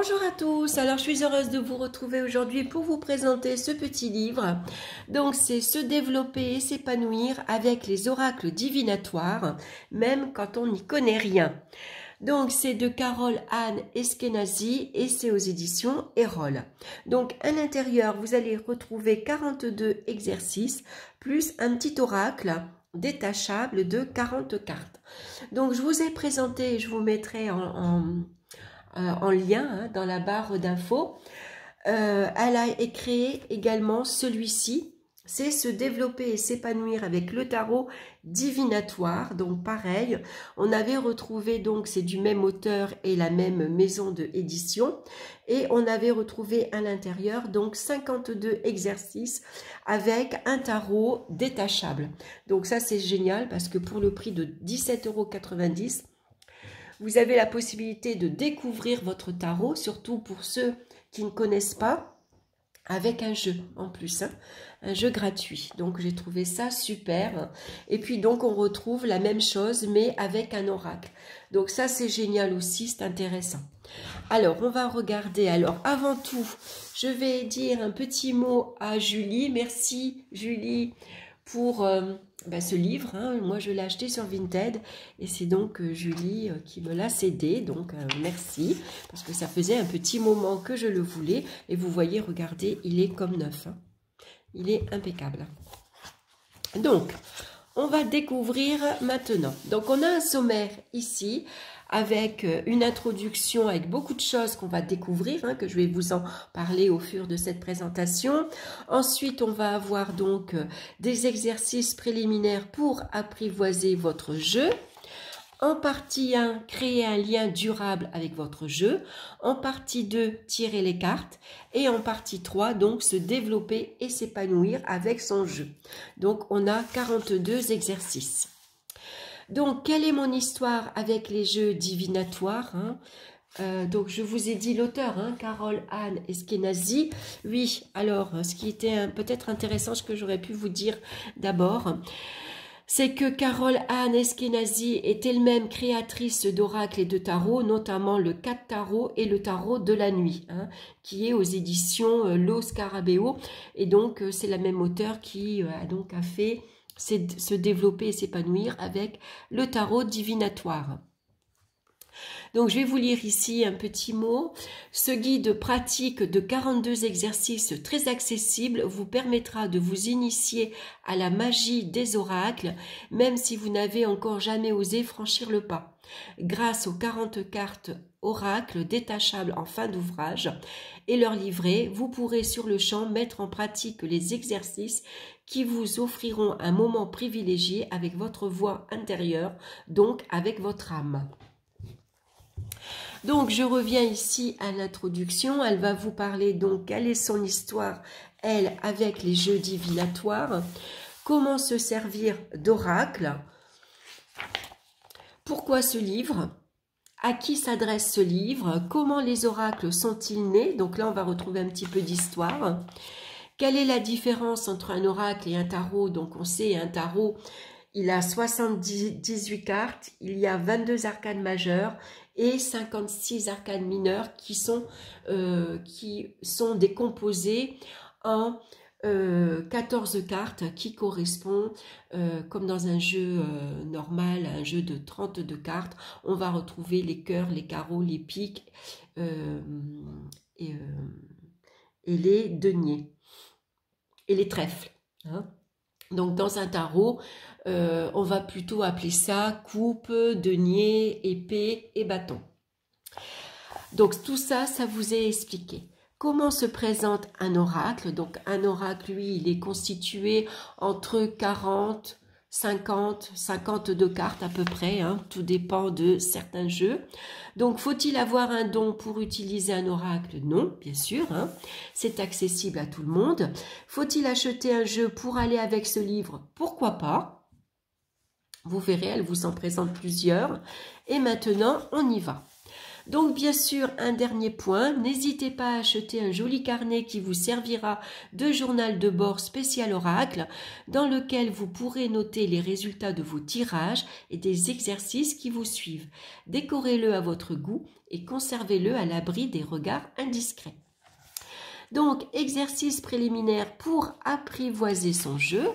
Bonjour à tous, alors je suis heureuse de vous retrouver aujourd'hui pour vous présenter ce petit livre. Donc c'est Se développer et s'épanouir avec les oracles divinatoires, même quand on n'y connaît rien. Donc c'est de Carole Anne Eskenazi et c'est aux éditions Erol. Donc à l'intérieur vous allez retrouver 42 exercices plus un petit oracle détachable de 40 cartes. Donc je vous ai présenté, je vous mettrai en lien dans la barre d'infos. Elle a créé également celui-ci, c'est Se développer et s'épanouir avec le tarot divinatoire. Donc pareil, on avait retrouvé, donc c'est du même auteur et la même maison de édition, et on avait retrouvé à l'intérieur donc 52 exercices avec un tarot détachable. Donc ça c'est génial parce que pour le prix de 17,90 €, vous avez la possibilité de découvrir votre tarot, surtout pour ceux qui ne connaissent pas, avec un jeu en plus, un jeu gratuit. Donc j'ai trouvé ça super. Et puis donc on retrouve la même chose mais avec un oracle. Donc ça c'est génial aussi, c'est intéressant. Alors on va regarder. Alors avant tout, je vais dire un petit mot à Julie. Merci Julie pour ce livre. Moi je l'ai acheté sur Vinted et c'est donc Julie qui me l'a cédé. Donc merci, parce que ça faisait un petit moment que je le voulais. Et vous voyez, regardez, il est comme neuf. Il est impeccable. Donc on va découvrir maintenant. Donc on a un sommaire ici avec une introduction avec beaucoup de choses qu'on va découvrir, que je vais vous en parler au fur de cette présentation. Ensuite, on va avoir donc des exercices préliminaires pour apprivoiser votre jeu. En partie 1, créer un lien durable avec votre jeu. En partie 2, tirer les cartes. Et en partie 3, donc se développer et s'épanouir avec son jeu. Donc, on a 42 exercices. Donc, quelle est mon histoire avec les jeux divinatoires, donc, je vous ai dit l'auteur, Carole Anne Eskenazi. Oui, alors, ce qui était peut-être intéressant, ce que j'aurais pu vous dire d'abord, c'est que Carole Anne Eskenazi est elle-même créatrice d'oracles et de tarot, notamment le 4 tarot et le tarot de la nuit, qui est aux éditions Lo Scarabeo. Et donc, c'est la même auteure qui a fait Se développer et s'épanouir avec le tarot divinatoire. Donc, je vais vous lire ici un petit mot. Ce guide pratique de 42 exercices très accessible vous permettra de vous initier à la magie des oracles, même si vous n'avez encore jamais osé franchir le pas. Grâce aux 40 cartes oracles détachables en fin d'ouvrage et leur livret, vous pourrez sur le champ mettre en pratique les exercices qui vous offriront un moment privilégié avec votre voix intérieure, donc avec votre âme. Donc, je reviens ici à l'introduction. Elle va vous parler donc quelle est son histoire, elle, avec les jeux divinatoires. Comment se servir d'oracle. Pourquoi ce livre? À qui s'adresse ce livre? Comment les oracles sont-ils nés? Donc là, on va retrouver un petit peu d'histoire. Quelle est la différence entre un oracle et un tarot? Donc, on sait, un tarot, il a 78 cartes, il y a 22 arcanes majeures et 56 arcanes mineures qui sont décomposées en 14 cartes qui correspondent, comme dans un jeu normal, un jeu de 32 cartes, on va retrouver les cœurs, les carreaux, les piques et les deniers et les trèfles. Donc dans un tarot, on va plutôt appeler ça coupe, denier, épée et bâton. Donc tout ça, ça vous est expliqué. Comment se présente un oracle? Donc un oracle, lui, il est constitué entre 40, 50, 52 cartes à peu près, tout dépend de certains jeux. Donc, faut-il avoir un don pour utiliser un oracle? Non, bien sûr, c'est accessible à tout le monde. Faut-il acheter un jeu pour aller avec ce livre? Pourquoi pas? Vous verrez, elle vous en présente plusieurs. Et maintenant, on y va. Donc bien sûr, un dernier point, n'hésitez pas à acheter un joli carnet qui vous servira de journal de bord spécial oracle, dans lequel vous pourrez noter les résultats de vos tirages et des exercices qui vous suivent. Décorez-le à votre goût et conservez-le à l'abri des regards indiscrets. Donc, exercice préliminaire pour apprivoiser son jeu.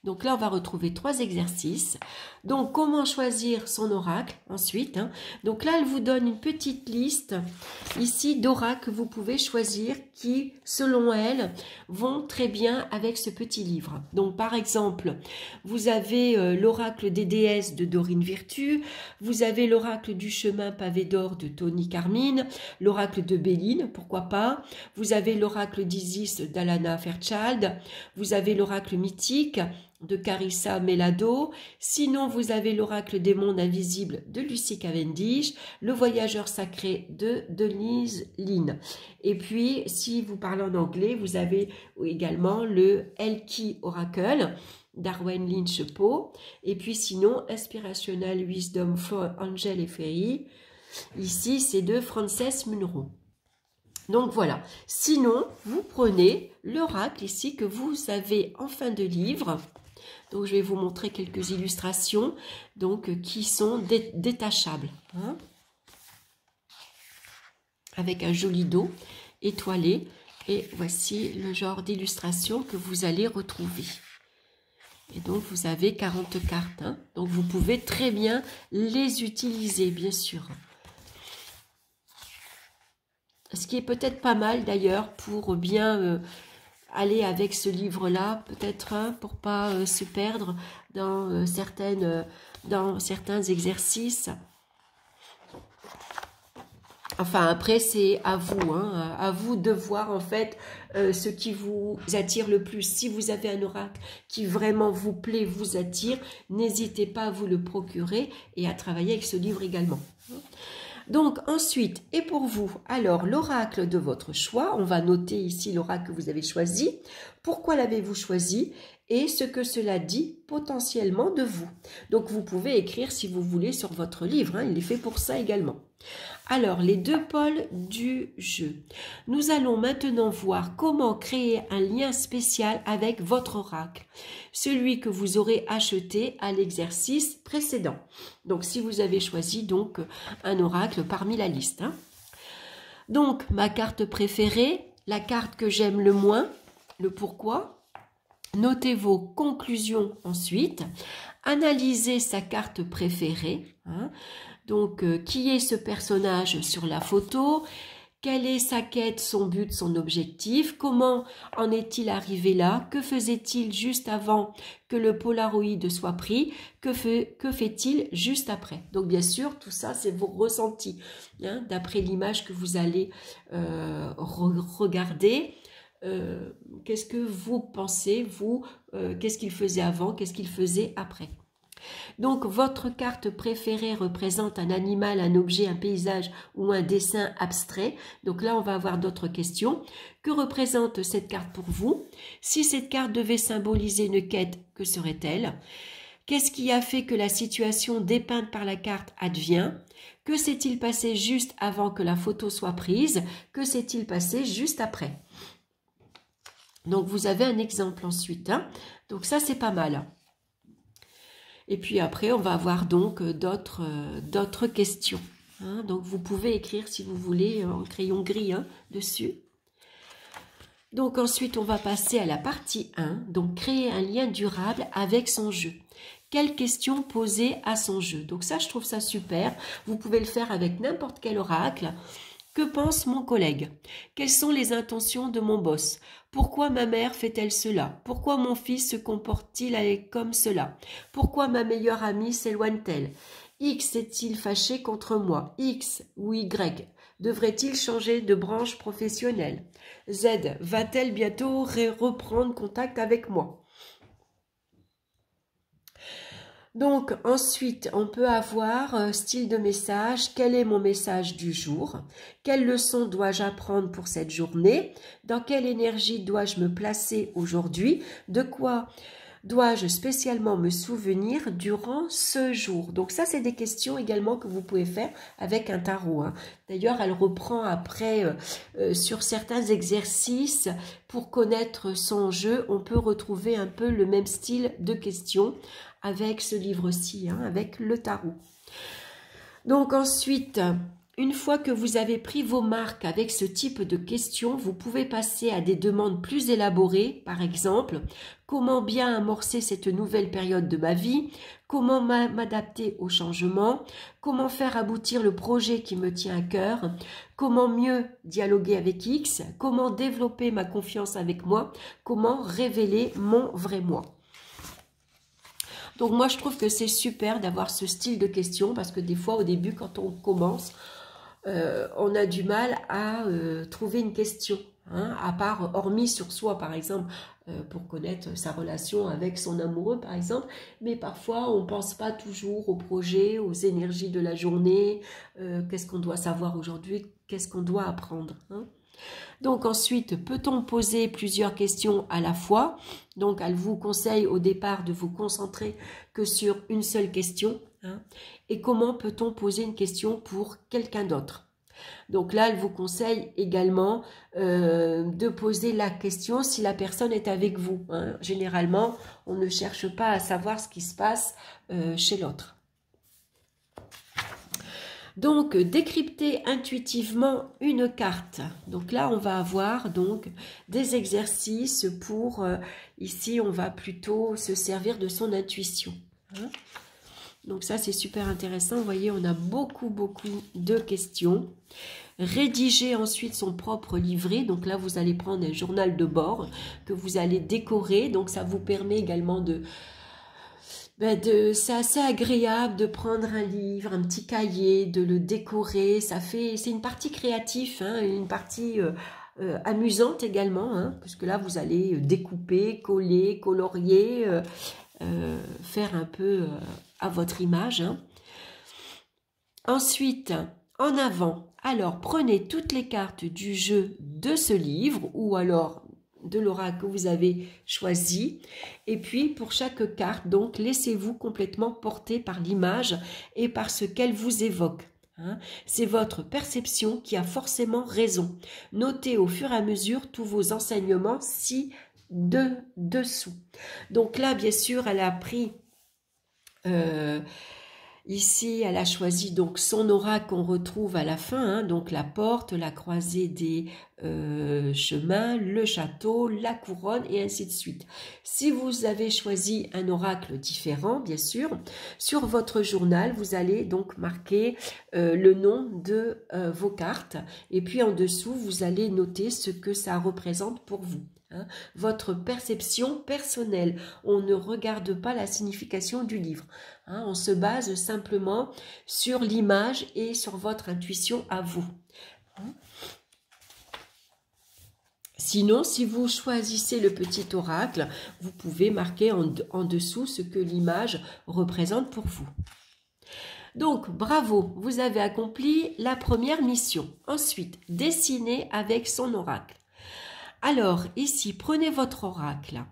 Donc là, on va retrouver 3 exercices. Donc, comment choisir son oracle ensuite. Donc là, elle vous donne une petite liste ici d'oracles que vous pouvez choisir qui, selon elle, vont très bien avec ce petit livre. Donc, par exemple, vous avez l'oracle des déesses de Dorine Virtue, vous avez l'oracle du chemin pavé d'or de Tony Carmine, l'oracle de Béline, pourquoi pas, vous avez l'oracle d'Isis d'Alana Fairchild, vous avez l'oracle mythique de Carissa Melado, sinon vous avez l'oracle des mondes invisibles de Lucy Cavendish, le voyageur sacré de Denise Lynn. Et puis, si vous parlez en anglais, vous avez également le Elki Oracle d'Arwen Lynch Poe, et puis sinon, Inspirational Wisdom for Angel et Fairy, ici c'est de Frances Munro. Donc voilà, sinon vous prenez l'oracle ici que vous avez en fin de livre. Donc je vais vous montrer quelques illustrations donc, qui sont détachables. Avec un joli dos étoilé. Et voici le genre d'illustration que vous allez retrouver. Et donc vous avez 40 cartes. Donc vous pouvez très bien les utiliser, bien sûr. Ce qui est peut-être pas mal d'ailleurs pour bien aller avec ce livre-là, peut-être pour pas se perdre dans certains exercices. Enfin, après, c'est à vous de voir en fait ce qui vous attire le plus. Si vous avez un oracle qui vraiment vous plaît, vous attire, n'hésitez pas à vous le procurer et à travailler avec ce livre également. Donc ensuite, et pour vous, alors l'oracle de votre choix, on va noter ici l'oracle que vous avez choisi, pourquoi l'avez-vous choisi et ce que cela dit potentiellement de vous. Donc vous pouvez écrire si vous voulez sur votre livre, il est fait pour ça également. Alors, les 2 pôles du jeu. Nous allons maintenant voir comment créer un lien spécial avec votre oracle, celui que vous aurez acheté à l'exercice précédent. Donc, si vous avez choisi donc un oracle parmi la liste. Donc, ma carte préférée, la carte que j'aime le moins, le pourquoi. Notez vos conclusions ensuite. Analysez sa carte préférée. Donc, qui est ce personnage sur la photo? Quelle est sa quête, son but, son objectif? Comment en est-il arrivé là? Que faisait-il juste avant que le Polaroid soit pris? Que fait-il juste après? Donc, bien sûr, tout ça, c'est vos ressentis, d'après l'image que vous allez regarder. Qu'est-ce que vous pensez, vous? Qu'est-ce qu'il faisait avant? Qu'est-ce qu'il faisait après? Donc, votre carte préférée représente un animal, un objet, un paysage ou un dessin abstrait. Donc là, on va avoir d'autres questions. Que représente cette carte pour vous? Si cette carte devait symboliser une quête, que serait-elle? Qu'est-ce qui a fait que la situation dépeinte par la carte advient? Que s'est-il passé juste avant que la photo soit prise? Que s'est-il passé juste après? Donc, vous avez un exemple ensuite. Donc, ça, c'est pas mal. Et puis après, on va avoir donc d'autres questions. Donc, vous pouvez écrire, si vous voulez, en crayon gris dessus. Donc, ensuite, on va passer à la partie 1. Donc, créer un lien durable avec son jeu. Quelles questions poser à son jeu? Donc, ça, je trouve ça super. Vous pouvez le faire avec n'importe quel oracle. Que pense mon collègue? Quelles sont les intentions de mon boss? Pourquoi ma mère fait-elle cela? Pourquoi mon fils se comporte-t-il comme cela? Pourquoi ma meilleure amie s'éloigne-t-elle? X est-il fâché contre moi? X ou Y devrait-il changer de branche professionnelle? Z va-t-elle bientôt reprendre contact avec moi? Donc, ensuite, on peut avoir style de message. Quel est mon message du jour? Quelle leçon dois-je apprendre pour cette journée? Dans quelle énergie dois-je me placer aujourd'hui? De quoi dois-je spécialement me souvenir durant ce jour? Donc ça, c'est des questions également que vous pouvez faire avec un tarot, hein. D'ailleurs, elle reprend après sur certains exercices pour connaître son jeu. On peut retrouver un peu le même style de questions avec ce livre-ci, hein, avec le tarot. Donc ensuite, une fois que vous avez pris vos marques avec ce type de questions, vous pouvez passer à des demandes plus élaborées, par exemple, comment bien amorcer cette nouvelle période de ma vie, comment m'adapter au changement, comment faire aboutir le projet qui me tient à cœur, comment mieux dialoguer avec X, comment développer ma confiance avec moi, comment révéler mon vrai moi. Donc moi, je trouve que c'est super d'avoir ce style de questions parce que des fois, au début, quand on commence, on a du mal à trouver une question, hein, à part, hormis sur soi, par exemple, pour connaître sa relation avec son amoureux, par exemple. Mais parfois, on ne pense pas toujours au projet, aux énergies de la journée, qu'est-ce qu'on doit savoir aujourd'hui, qu'est-ce qu'on doit apprendre, hein. Donc ensuite, peut-on poser plusieurs questions à la fois? Donc elle vous conseille au départ de vous concentrer que sur une seule question, hein. Et comment peut-on poser une question pour quelqu'un d'autre? Donc là, elle vous conseille également de poser la question si la personne est avec vous, hein. Généralement, on ne cherche pas à savoir ce qui se passe chez l'autre. Donc, décrypter intuitivement une carte. Donc là, on va avoir donc des exercices pour, ici, on va plutôt se servir de son intuition, hein. Donc ça, c'est super intéressant. Vous voyez, on a beaucoup de questions. Rédiger ensuite son propre livret. Donc là, vous allez prendre un journal de bord que vous allez décorer. Donc ça vous permet également c'est assez agréable de prendre un livre, un petit cahier, de le décorer. C'est une partie créative, hein, une partie amusante également, hein, parce que là vous allez découper, coller, colorier, faire un peu à votre image, hein. Ensuite, en avant, alors prenez toutes les cartes du jeu de ce livre ou alors de l'oracle que vous avez choisi, et puis pour chaque carte, donc laissez-vous complètement porter par l'image et par ce qu'elle vous évoque, hein. C'est votre perception qui a forcément raison. Notez au fur et à mesure tous vos enseignements ci-dessous. Donc là, bien sûr, elle a pris ici, elle a choisi donc son oracle qu'on retrouve à la fin, hein, donc la porte, la croisée des chemins, le château, la couronne et ainsi de suite. Si vous avez choisi un oracle différent, bien sûr, sur votre journal, vous allez donc marquer le nom de vos cartes et puis en dessous, vous allez noter ce que ça représente pour vous, hein, votre perception personnelle. On ne regarde pas la signification du livre, hein, on se base simplement sur l'image et sur votre intuition à vous, hein. Sinon, si vous choisissez le petit oracle, vous pouvez marquer en dessous ce que l'image représente pour vous. Donc, bravo, vous avez accompli la première mission. Ensuite, dessinez avec son oracle. Alors, ici, prenez votre oracle.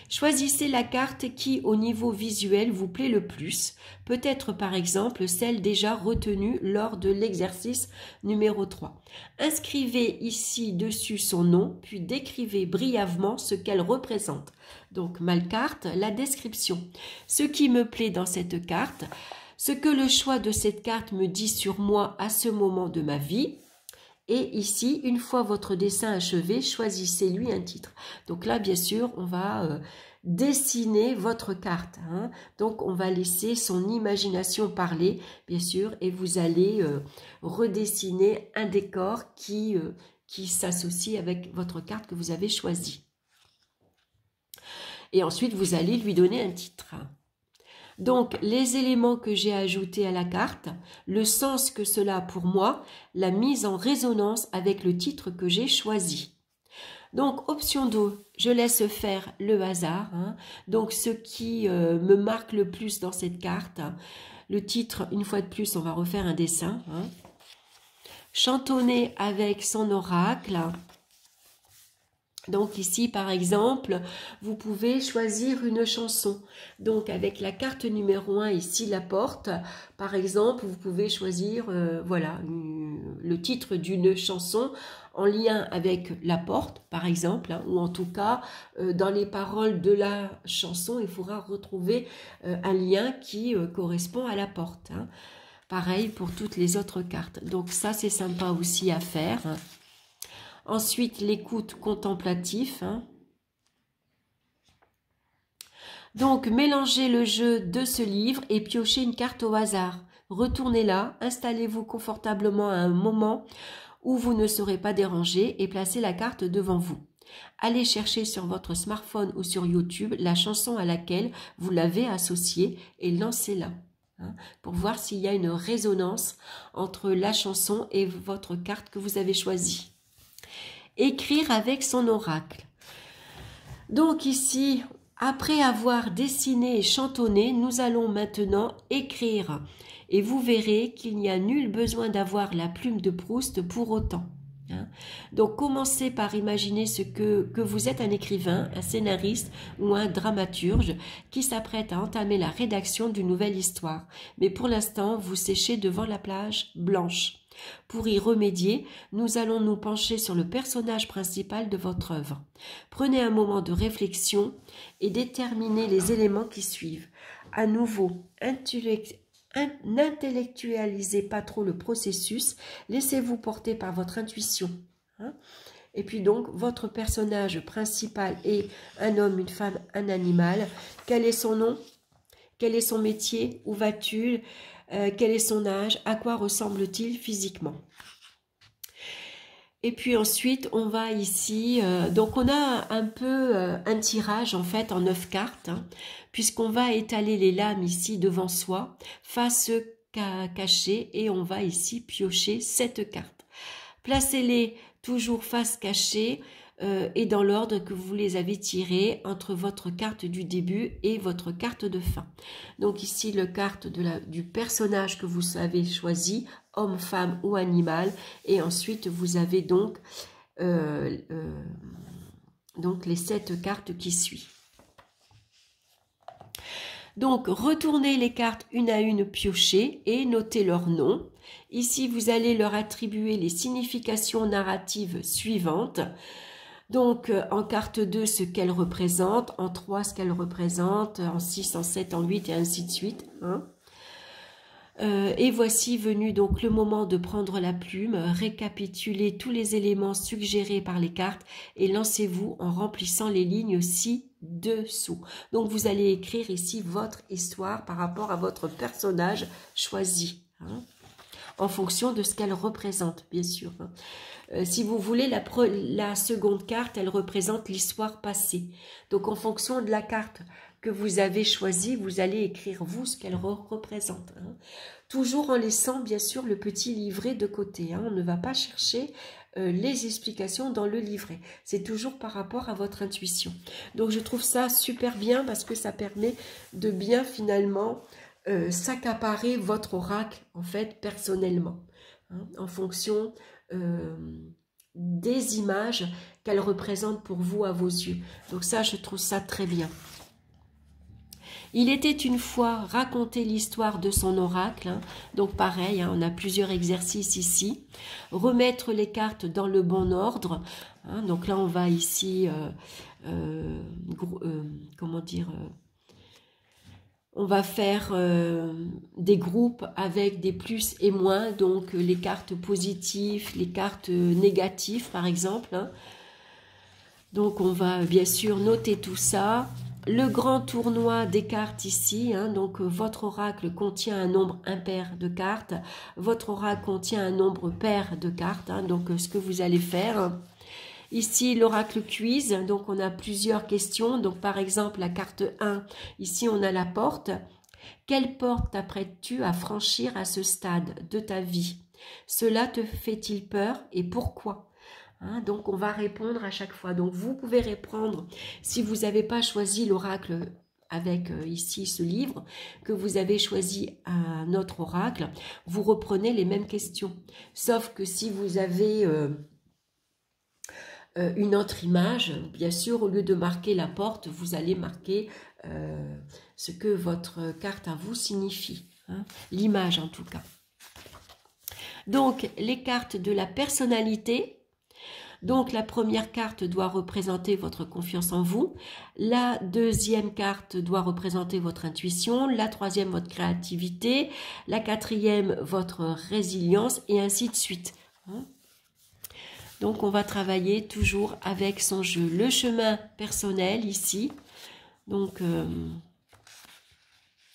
Choisissez la carte qui, au niveau visuel, vous plaît le plus. Peut-être, par exemple, celle déjà retenue lors de l'exercice numéro 3. Inscrivez ici dessus son nom, puis décrivez brièvement ce qu'elle représente. Donc, ma carte, la description. Ce qui me plaît dans cette carte, ce que le choix de cette carte me dit sur moi à ce moment de ma vie. Et ici, une fois votre dessin achevé, choisissez-lui un titre. Donc là, bien sûr, on va dessiner votre carte, hein. Donc, on va laisser son imagination parler, bien sûr, et vous allez redessiner un décor qui s'associe avec votre carte que vous avez choisie. Et ensuite, vous allez lui donner un titre. Donc, les éléments que j'ai ajoutés à la carte, le sens que cela a pour moi, la mise en résonance avec le titre que j'ai choisi. Donc, option 2, je laisse faire le hasard, hein. Donc, ce qui me marque le plus dans cette carte, le titre, une fois de plus, on va refaire un dessin, hein. Chantonner avec son oracle. Donc ici, par exemple, vous pouvez choisir une chanson. Donc avec la carte numéro 1, ici, la porte, par exemple, vous pouvez choisir voilà, le titre d'une chanson en lien avec la porte, par exemple, hein, ou en tout cas, dans les paroles de la chanson, il faudra retrouver un lien qui correspond à la porte. Hein. Pareil pour toutes les autres cartes. Donc ça, c'est sympa aussi à faire. Ensuite, l'écoute contemplative. Hein. Donc, mélangez le jeu de ce livre et piochez une carte au hasard. Retournez-la, installez-vous confortablement à un moment où vous ne serez pas dérangé et placez la carte devant vous. Allez chercher sur votre smartphone ou sur YouTube la chanson à laquelle vous l'avez associée et lancez-la. Hein, pour voir s'il y a une résonance entre la chanson et votre carte que vous avez choisie. Écrire avec son oracle. Donc ici, après avoir dessiné et chantonné, nous allons maintenant écrire. Et vous verrez qu'il n'y a nul besoin d'avoir la plume de Proust pour autant. Hein. Donc commencez par imaginer que vous êtes un écrivain, un scénariste ou un dramaturge qui s'apprête à entamer la rédaction d'une nouvelle histoire. Mais pour l'instant, vous séchez devant la plage blanche. Pour y remédier, nous allons nous pencher sur le personnage principal de votre œuvre. Prenez un moment de réflexion et déterminez les éléments qui suivent. À nouveau, n'intellectualisez pas trop le processus, laissez-vous porter par votre intuition. Hein. Et puis donc, votre personnage principal est un homme, une femme, un animal. Quel est son nom? Quel est son métier? Où va-t-il? Quel est son âge? À quoi ressemble-t-il physiquement? Et puis ensuite, on va ici, donc on a un peu un tirage en fait en 9 cartes, hein, puisqu'on va étaler les lames ici devant soi, face cachée, et on va ici piocher 7 cartes. Placez-les toujours face cachée et dans l'ordre que vous les avez tirées entre votre carte du début et votre carte de fin. Donc ici, le carte du personnage que vous avez choisi, homme, femme ou animal. Et ensuite, vous avez donc les 7 cartes qui suivent. Donc, retournez les cartes une à une piochées et notez leur nom. Ici, vous allez leur attribuer les significations narratives suivantes. Donc, en carte 2, ce qu'elle représente, en 3, ce qu'elle représente, en 6, en 7, en 8 et ainsi de suite. Hein. Et voici venu donc le moment de prendre la plume, récapituler tous les éléments suggérés par les cartes et lancez-vous en remplissant les lignes ci-dessous. Donc, vous allez écrire ici votre histoire par rapport à votre personnage choisi. Hein, en fonction de ce qu'elle représente, bien sûr. Hein. Si vous voulez, la seconde carte, elle représente l'histoire passée. Donc, en fonction de la carte que vous avez choisie, vous allez écrire, vous, ce qu'elle représente. Hein. Toujours en laissant, bien sûr, le petit livret de côté. Hein. On ne va pas chercher les explications dans le livret. C'est toujours par rapport à votre intuition. Donc, je trouve ça super bien parce que ça permet de bien, finalement, s'accaparer votre oracle, en fait, personnellement. Hein, en fonction des images qu'elle représente pour vous à vos yeux. Donc ça, je trouve ça très bien. Il était une fois raconté l'histoire de son oracle. Hein. Donc pareil, hein, on a plusieurs exercices ici. Remettre les cartes dans le bon ordre. Hein. Donc là, on va ici, comment dire... on va faire des groupes avec des plus et moins, donc les cartes positives, les cartes négatives par exemple. Hein. Donc on va bien sûr noter tout ça. Le grand tournoi des cartes ici, hein, donc votre oracle contient un nombre impair de cartes, votre oracle contient un nombre pair de cartes, hein, donc ce que vous allez faire... Ici, l'oracle quiz, donc on a plusieurs questions. Donc par exemple, la carte 1, ici on a la porte. Quelle porte t'apprêtes-tu à franchir à ce stade de ta vie? Cela te fait-il peur et pourquoi? Hein, donc on va répondre à chaque fois. Donc vous pouvez répondre si vous n'avez pas choisi l'oracle avec ici ce livre, que vous avez choisi un autre oracle, vous reprenez les mêmes questions. Sauf que si vous avez... une autre image. Bien sûr, au lieu de marquer la porte, vous allez marquer ce que votre carte à vous signifie, hein, l'image en tout cas. Donc, les cartes de la personnalité. Donc, la première carte doit représenter votre confiance en vous. La deuxième carte doit représenter votre intuition. La troisième, votre créativité. La quatrième, votre résilience et ainsi de suite. Donc, on va travailler toujours avec son jeu. Le chemin personnel ici. Donc,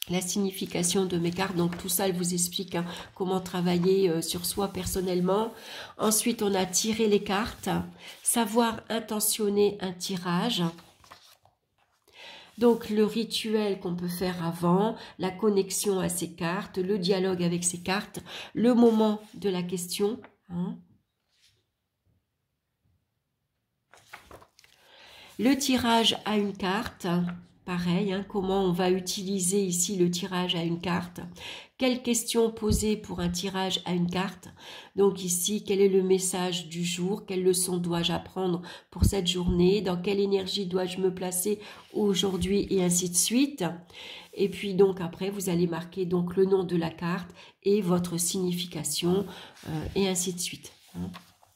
la signification de mes cartes, donc tout ça, elle vous explique hein, comment travailler sur soi personnellement. Ensuite, on a tiré les cartes, savoir intentionner un tirage. Donc, le rituel qu'on peut faire avant, la connexion à ces cartes, le dialogue avec ces cartes, le moment de la question. Hein. Le tirage à une carte. Pareil, hein, comment on va utiliser ici le tirage à une carte. Quelles questions poser pour un tirage à une carte. Donc ici, quel est le message du jour? Quelle leçon dois-je apprendre pour cette journée? Dans quelle énergie dois-je me placer aujourd'hui? Et ainsi de suite. Et puis donc après, vous allez marquer donc le nom de la carte et votre signification et ainsi de suite. Hein,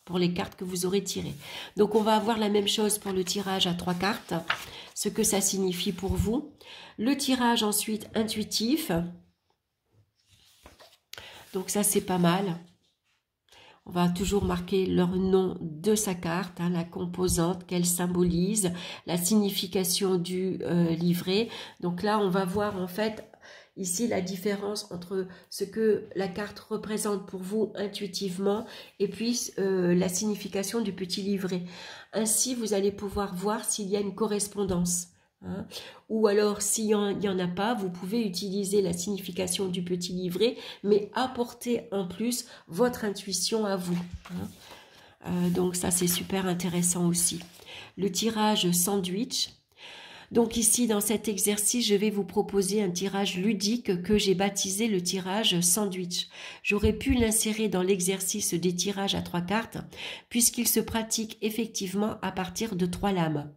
pour les cartes que vous aurez tirées. Donc on va avoir la même chose pour le tirage à 3 cartes. Ce que ça signifie pour vous. Le tirage ensuite intuitif. Donc ça c'est pas mal. On va toujours marquer le nom de sa carte, hein, la composante qu'elle symbolise, la signification du livret. Donc là on va voir en fait ici la différence entre ce que la carte représente pour vous intuitivement et puis la signification du petit livret. Ainsi, vous allez pouvoir voir s'il y a une correspondance. Hein. Ou alors, s'il n'y en a pas, vous pouvez utiliser la signification du petit livret, mais apporter en plus votre intuition à vous. Hein. Donc ça, c'est super intéressant aussi. Le tirage sandwich. Donc ici, dans cet exercice, je vais vous proposer un tirage ludique que j'ai baptisé le tirage sandwich. J'aurais pu l'insérer dans l'exercice des tirages à 3 cartes, puisqu'il se pratique effectivement à partir de 3 lames.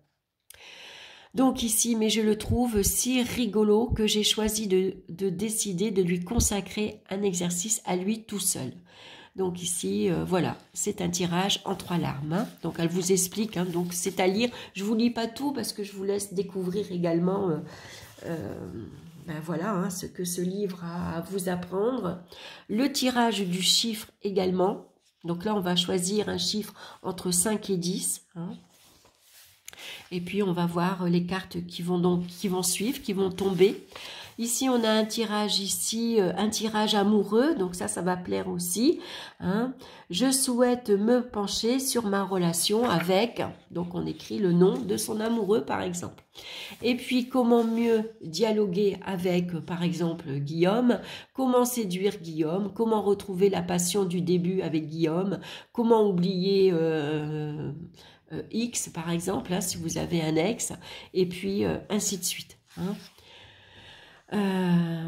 Donc ici, mais je le trouve si rigolo que j'ai choisi de décider de lui consacrer un exercice à lui tout seul. Donc ici, voilà, c'est un tirage en 3 larmes. Hein. Donc elle vous explique, hein, donc c'est à lire. Je ne vous lis pas tout parce que je vous laisse découvrir également ben voilà, hein, ce que ce livre a à vous apprendre. Le tirage du chiffre également. Donc là, on va choisir un chiffre entre 5 et 10. Hein. Et puis, on va voir les cartes qui vont suivre, qui vont tomber. Ici, on a un tirage ici, un tirage amoureux. Donc ça va plaire aussi. Hein. Je souhaite me pencher sur ma relation avec... Donc, on écrit le nom de son amoureux, par exemple. Et puis, comment mieux dialoguer avec, par exemple, Guillaume. Comment séduire Guillaume. Comment retrouver la passion du début avec Guillaume. Comment oublier... X par exemple, hein, si vous avez un ex, et puis ainsi de suite. Hein.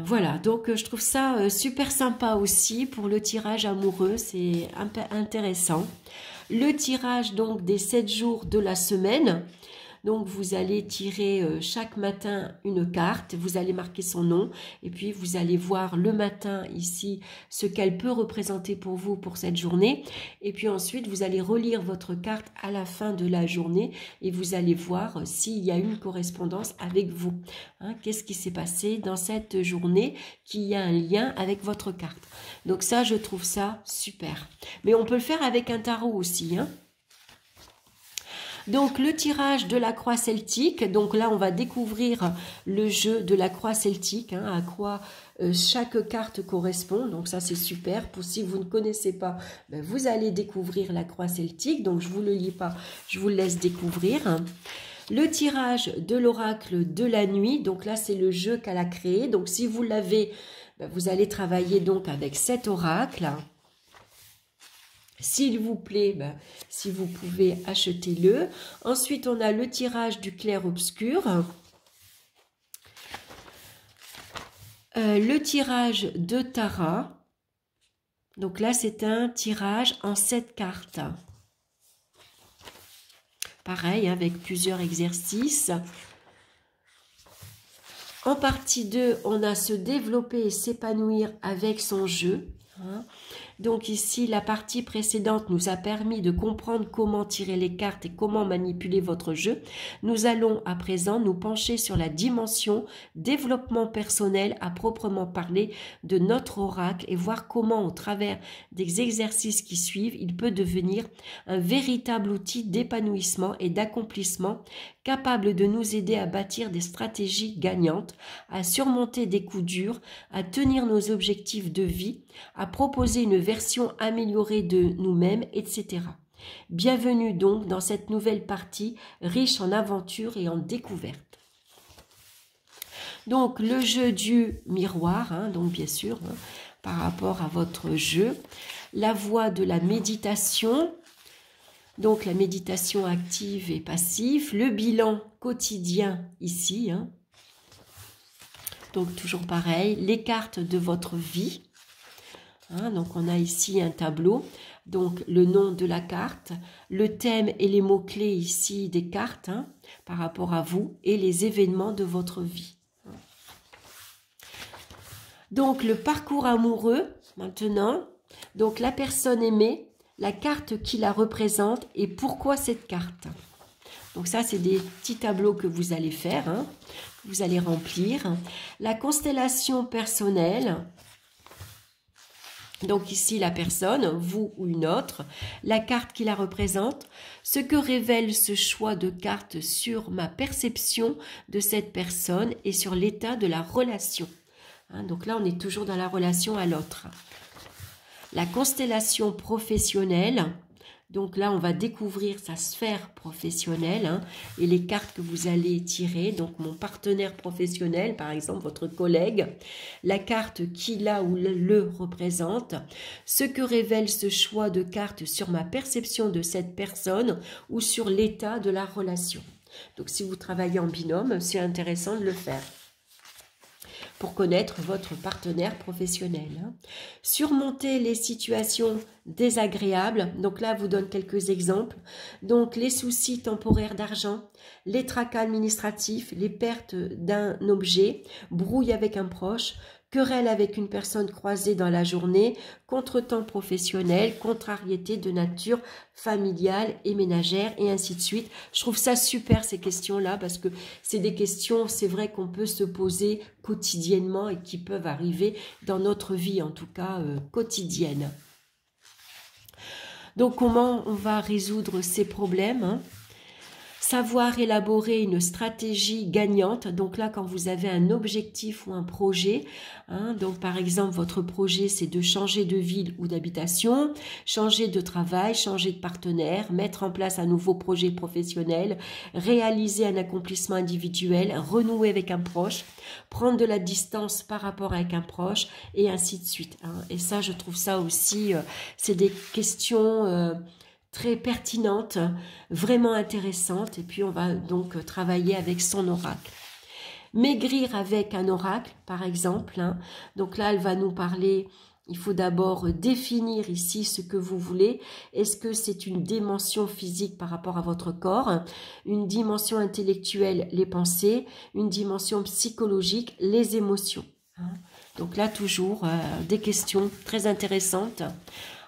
Voilà, donc je trouve ça super sympa aussi pour le tirage amoureux, c'est un peu intéressant. Le tirage donc des 7 jours de la semaine. Donc, vous allez tirer chaque matin une carte, vous allez marquer son nom et puis vous allez voir le matin ici ce qu'elle peut représenter pour vous pour cette journée. Et puis ensuite, vous allez relire votre carte à la fin de la journée et vous allez voir s'il y a une correspondance avec vous. Hein, qu'est-ce qui s'est passé dans cette journée qui a un lien avec votre carte. Donc ça, je trouve ça super. Mais on peut le faire avec un tarot aussi, hein. Donc, le tirage de la croix celtique. Donc là, on va découvrir le jeu de la croix celtique, hein, à quoi chaque carte correspond. Donc ça, c'est super. Pour si vous ne connaissez pas, ben, vous allez découvrir la croix celtique. Donc, je ne vous le lis pas, je vous le laisse découvrir. Le tirage de l'oracle de la nuit. Donc là, c'est le jeu qu'elle a créé. Donc, si vous l'avez, ben, vous allez travailler donc avec cet oracle. S'il vous plaît, ben, si vous pouvez, achetez-le. Ensuite, on a le tirage du clair-obscur. Le tirage de Tara. Donc là, c'est un tirage en 7 cartes. pareil, avec plusieurs exercices. En partie 2, on a se développer et s'épanouir avec son jeu. Donc ici, la partie précédente nous a permis de comprendre comment tirer les cartes et comment manipuler votre jeu. Nous allons à présent nous pencher sur la dimension développement personnel à proprement parler de notre oracle et voir comment au travers des exercices qui suivent, il peut devenir un véritable outil d'épanouissement et d'accomplissement capable de nous aider à bâtir des stratégies gagnantes, à surmonter des coups durs, à tenir nos objectifs de vie, à proposer une version améliorée de nous-mêmes, etc. Bienvenue donc dans cette nouvelle partie riche en aventures et en découvertes. Donc le jeu du miroir, donc bien sûr, par rapport à votre jeu, la voie de la méditation, donc la méditation active et passive, le bilan quotidien ici, donc toujours pareil, les cartes de votre vie. Donc on a ici un tableau, donc le nom de la carte, le thème et les mots-clés ici des cartes par rapport à vous et les événements de votre vie. Donc le parcours amoureux maintenant, donc la personne aimée, la carte qui la représente et pourquoi cette carte. Donc ça c'est des petits tableaux que vous allez faire, que vous allez remplir. La constellation personnelle. Donc ici, la personne, vous ou une autre, la carte qui la représente, ce que révèle ce choix de carte sur ma perception de cette personne et sur l'état de la relation. Donc là, on est toujours dans la relation à l'autre. La constellation professionnelle. Donc là, on va découvrir sa sphère professionnelle et les cartes que vous allez tirer. Donc, mon partenaire professionnel, par exemple, votre collègue, la carte qui la ou le représente, ce que révèle ce choix de carte sur ma perception de cette personne ou sur l'état de la relation. Donc, si vous travaillez en binôme, c'est intéressant de le faire pour connaître votre partenaire professionnel. Surmonter les situations désagréables. Donc là, je vous donne quelques exemples. Donc, les soucis temporaires d'argent, les tracas administratifs, les pertes d'un objet, brouille avec un proche, querelle avec une personne croisée dans la journée, contretemps professionnel, contrariété de nature familiale et ménagère, et ainsi de suite. Je trouve ça super ces questions-là parce que c'est des questions, c'est vrai qu'on peut se poser quotidiennement et qui peuvent arriver dans notre vie, en tout cas quotidienne. Donc comment on va résoudre ces problèmes ? Savoir élaborer une stratégie gagnante. Donc là, quand vous avez un objectif ou un projet, donc par exemple, votre projet, c'est de changer de ville ou d'habitation, changer de travail, changer de partenaire, mettre en place un nouveau projet professionnel, réaliser un accomplissement individuel, renouer avec un proche, prendre de la distance par rapport avec un proche, et ainsi de suite. Et ça, je trouve ça aussi, c'est des questions très pertinente, vraiment intéressante, et puis on va donc travailler avec son oracle. Maigrir avec un oracle, par exemple, donc là elle va nous parler, il faut d'abord définir ici ce que vous voulez. Est-ce que c'est une dimension physique par rapport à votre corps, une dimension intellectuelle, les pensées, une dimension psychologique, les émotions. Donc là toujours des questions très intéressantes,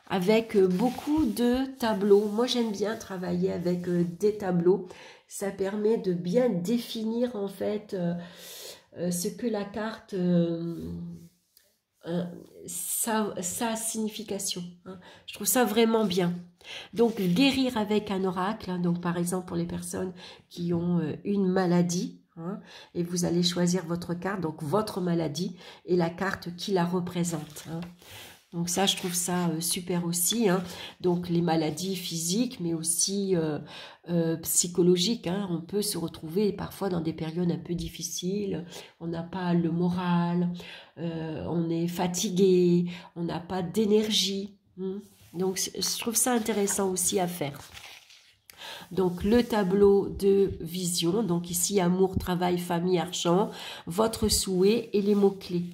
avec beaucoup de tableaux. Moi, j'aime bien travailler avec des tableaux. Ça permet de bien définir, en fait, ce que la carte, sa signification. Je trouve ça vraiment bien. Donc, guérir avec un oracle. Donc, par exemple, pour les personnes qui ont une maladie, et vous allez choisir votre carte, donc votre maladie, et la carte qui la représente. Donc ça, je trouve ça super aussi. Donc les maladies physiques, mais aussi psychologiques. On peut se retrouver parfois dans des périodes un peu difficiles. On n'a pas le moral, on est fatigué, on n'a pas d'énergie. Donc je trouve ça intéressant aussi à faire. Donc le tableau de vision. Donc ici, amour, travail, famille, argent, votre souhait et les mots-clés.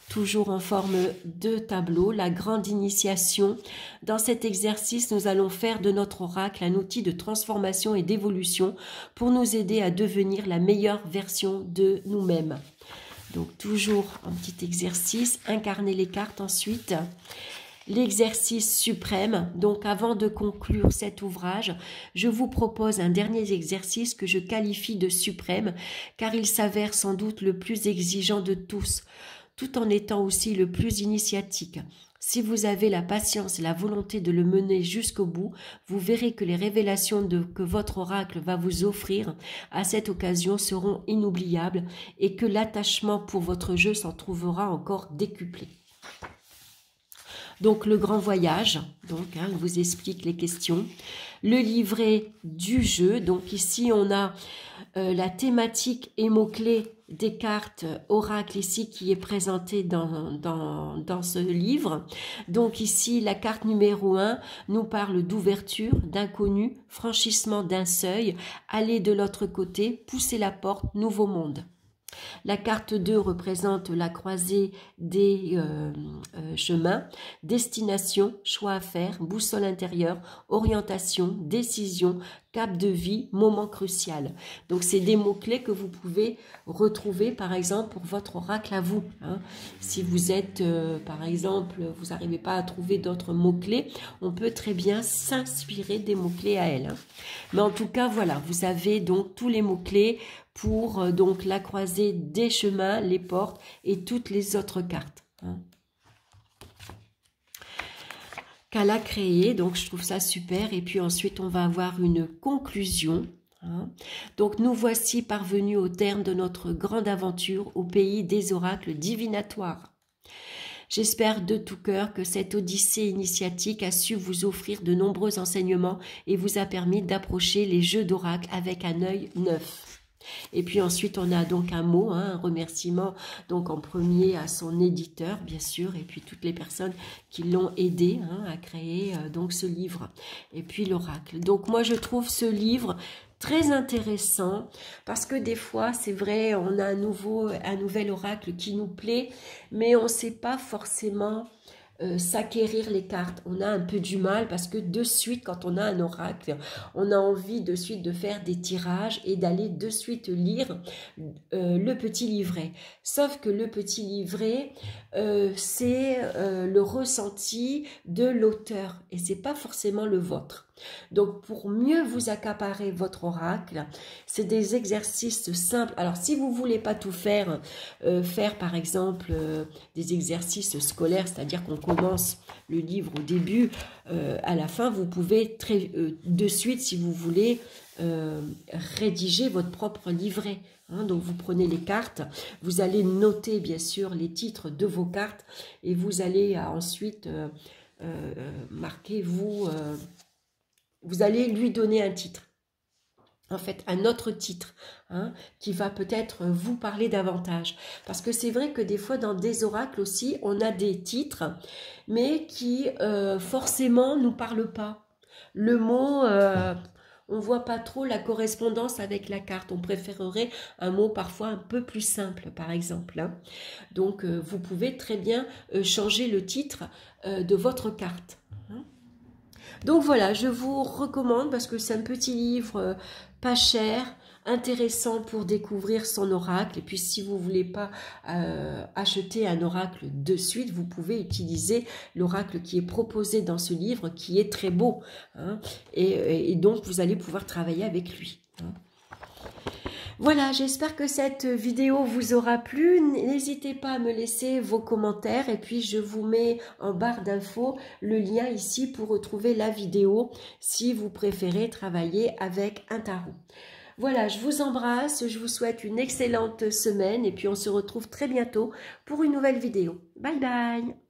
toujours en forme de tableau, la grande initiation. Dans cet exercice, nous allons faire de notre oracle un outil de transformation et d'évolution pour nous aider à devenir la meilleure version de nous-mêmes. Donc toujours un petit exercice, incarner les cartes ensuite. L'exercice suprême. Donc avant de conclure cet ouvrage, je vous propose un dernier exercice que je qualifie de suprême, car il s'avère sans doute le plus exigeant de tous, tout en étant aussi le plus initiatique. Si vous avez la patience et la volonté de le mener jusqu'au bout, vous verrez que les révélations que votre oracle va vous offrir à cette occasion seront inoubliables et que l'attachement pour votre jeu s'en trouvera encore décuplé. Donc le grand voyage, donc il vous explique les questions. Le livret du jeu, donc ici on a la thématique et mots-clés des cartes oracle ici qui est présentée dans ce livre. Donc ici la carte numéro 1 nous parle d'ouverture, d'inconnu, franchissement d'un seuil, aller de l'autre côté, pousser la porte, nouveau monde. La carte 2 représente la croisée des chemins, destination, choix à faire, boussole intérieure, orientation, décision, cap de vie, moment crucial. Donc c'est des mots-clés que vous pouvez retrouver par exemple pour votre oracle à vous. Si vous êtes par exemple, vous n'arrivez pas à trouver d'autres mots-clés, on peut très bien s'inspirer des mots-clés à elle. Mais en tout cas, voilà, vous avez donc tous les mots-clés pour donc la croisée des chemins, les portes et toutes les autres cartes. Qu'elle a créé, donc je trouve ça super. Et puis ensuite, on va avoir une conclusion. Donc nous voici parvenus au terme de notre grande aventure au pays des oracles divinatoires. J'espère de tout cœur que cette odyssée initiatique a su vous offrir de nombreux enseignements et vous a permis d'approcher les jeux d'oracle avec un œil neuf. Et puis ensuite, on a donc un mot, un remerciement, donc en premier à son éditeur, bien sûr, et puis toutes les personnes qui l'ont aidé à créer donc ce livre. Et puis l'oracle. Donc moi, je trouve ce livre très intéressant parce que des fois, c'est vrai, on a un nouvel oracle qui nous plaît, mais on ne sait pas forcément s'acquérir les cartes. On a un peu du mal parce que de suite, quand on a un oracle, on a envie de suite de faire des tirages et d'aller de suite lire le petit livret. Sauf que le petit livret, c'est le ressenti de l'auteur et c'est pas forcément le vôtre. Donc, pour mieux vous accaparer votre oracle, c'est des exercices simples. Alors, si vous ne voulez pas tout faire, faire par exemple des exercices scolaires, c'est-à-dire qu'on commence le livre au début, à la fin, vous pouvez de suite, si vous voulez, rédiger votre propre livret. Donc, vous prenez les cartes, vous allez noter bien sûr les titres de vos cartes et vous allez ensuite marquer vous allez lui donner un titre, en fait un autre titre qui va peut-être vous parler davantage. Parce que c'est vrai que des fois dans des oracles aussi, on a des titres, mais qui forcément nous parlent pas. Le mot, on ne voit pas trop la correspondance avec la carte. On préférerait un mot parfois un peu plus simple, par exemple. Donc vous pouvez très bien changer le titre de votre carte. Donc voilà, je vous recommande parce que c'est un petit livre pas cher, intéressant pour découvrir son oracle. Et puis si vous ne voulez pas acheter un oracle de suite, vous pouvez utiliser l'oracle qui est proposé dans ce livre qui est très beau. Et donc vous allez pouvoir travailler avec lui. Voilà, j'espère que cette vidéo vous aura plu. N'hésitez pas à me laisser vos commentaires et puis je vous mets en barre d'infos le lien ici pour retrouver la vidéo si vous préférez travailler avec un tarot. Voilà, je vous embrasse, je vous souhaite une excellente semaine et puis on se retrouve très bientôt pour une nouvelle vidéo. Bye bye!